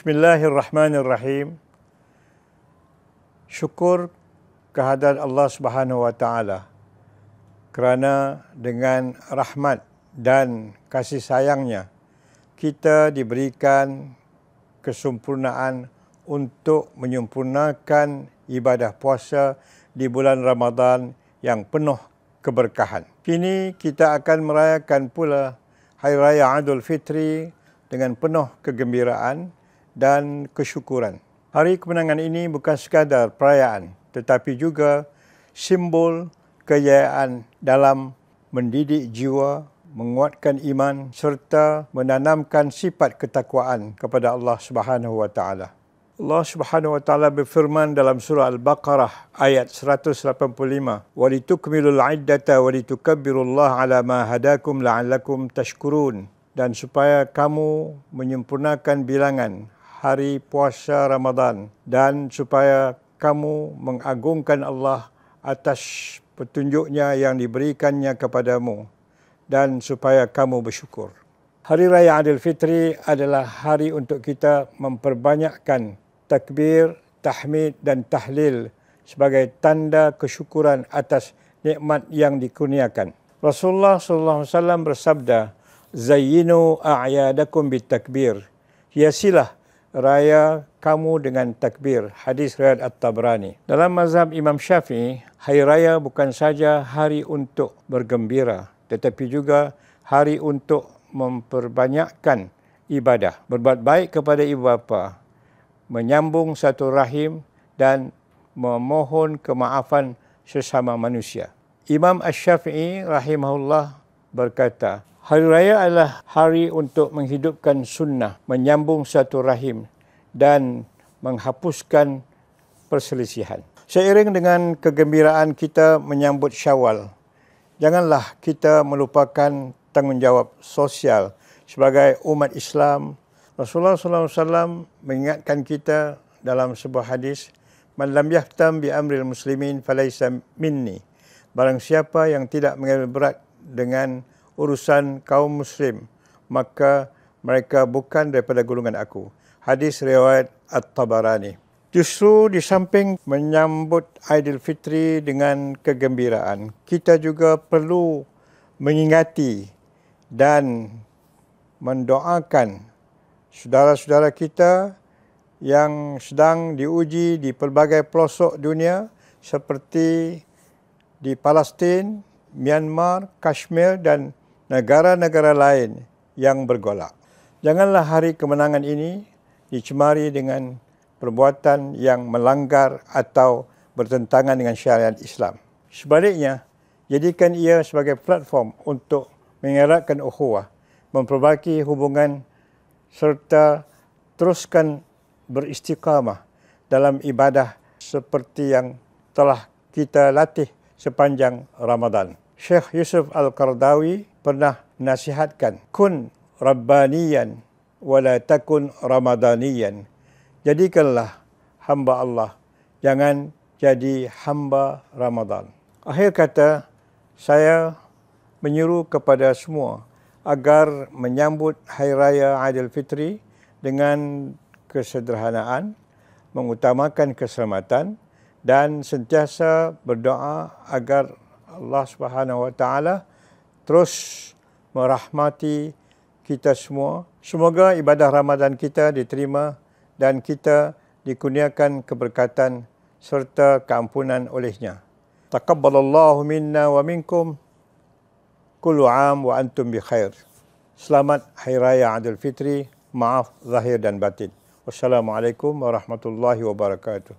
Bismillahirrahmanirrahim. Syukur kehadrat Allah Subhanahu Wa Taala kerana dengan rahmat dan kasih sayangnya kita diberikan kesempurnaan untuk menyempurnakan ibadah puasa di bulan Ramadan yang penuh keberkahan. Kini kita akan merayakan pula Hari Raya Aidul Fitri dengan penuh kegembiraan dan kesyukuran. Hari kemenangan ini bukan sekadar perayaan, tetapi juga simbol kejayaan dalam mendidik jiwa, menguatkan iman serta menanamkan sifat ketakwaan kepada Allah Subhanahu Wa Taala. Allah Subhanahu Wa Taala berfirman dalam surah Al-Baqarah ayat 185, "Walitukmilul 'iddata walitukabbirullaha 'ala ma hadakum la'allakum tashkurun." Dan supaya kamu menyempurnakan bilangan hari puasa Ramadan dan supaya kamu mengagungkan Allah atas petunjuknya yang diberikannya kepadamu dan supaya kamu bersyukur. Hari Raya Aidul Fitri adalah hari untuk kita memperbanyakkan takbir, tahmid dan tahlil sebagai tanda kesyukuran atas nikmat yang dikurniakan. Rasulullah SAW bersabda, "Zayyinu a'yadakum bitakbir." Hiasilah raya kamu dengan takbir. Hadis riwayat At-Tabrani. Dalam mazhab Imam Syafi'i, hari raya bukan saja hari untuk bergembira, tetapi juga hari untuk memperbanyakkan ibadah, berbuat baik kepada ibu bapa, menyambung satu rahim dan memohon kemaafan sesama manusia. Imam Asy-Syafi'i rahimahullah berkata, hari raya adalah hari untuk menghidupkan sunnah, menyambung satu rahim dan menghapuskan perselisihan. Seiring dengan kegembiraan kita menyambut Syawal, janganlah kita melupakan tanggungjawab sosial sebagai umat Islam. Rasulullah SAW mengingatkan kita dalam sebuah hadis, "Man lam yahtam bi amril muslimin falaysa minni." Barang siapa yang tidak mengambil berat dengan urusan kaum muslim, maka mereka bukan daripada golongan aku. Hadis riwayat At-Tabarani. Justru di samping menyambut Aidil Fitri dengan kegembiraan, kita juga perlu mengingati dan mendoakan saudara-saudara kita yang sedang diuji di pelbagai pelosok dunia seperti di Palestin, Myanmar, Kashmir dan negara-negara lain yang bergolak. Janganlah hari kemenangan ini dicemari dengan perbuatan yang melanggar atau bertentangan dengan syariat Islam. Sebaliknya, jadikan ia sebagai platform untuk mengeratkan ukhuwah, memperbaiki hubungan serta teruskan beristiqamah dalam ibadah seperti yang telah kita latih sepanjang Ramadan. Syekh Yusuf Al-Qaradawi pernah nasihatkan, "Kun rabbaniyan wala takun ramadaniyan." Jadikanlah hamba Allah, jangan jadi hamba Ramadan. Akhir kata, saya menyuruh kepada semua agar menyambut Hari Raya Aidil Fitri dengan kesederhanaan, mengutamakan keselamatan dan sentiasa berdoa agar Allah Subhanahu Wa Taala terus merahmati kita semua. Semoga ibadah Ramadan kita diterima dan kita dikurniakan keberkatan serta keampunan olehnya. Taqabbalallahu minna wa minkum. Kullu 'am wa antum bi khair. Selamat Hari Raya Aidul Fitri. Maaf zahir dan batin. Wassalamualaikum warahmatullahi wabarakatuh.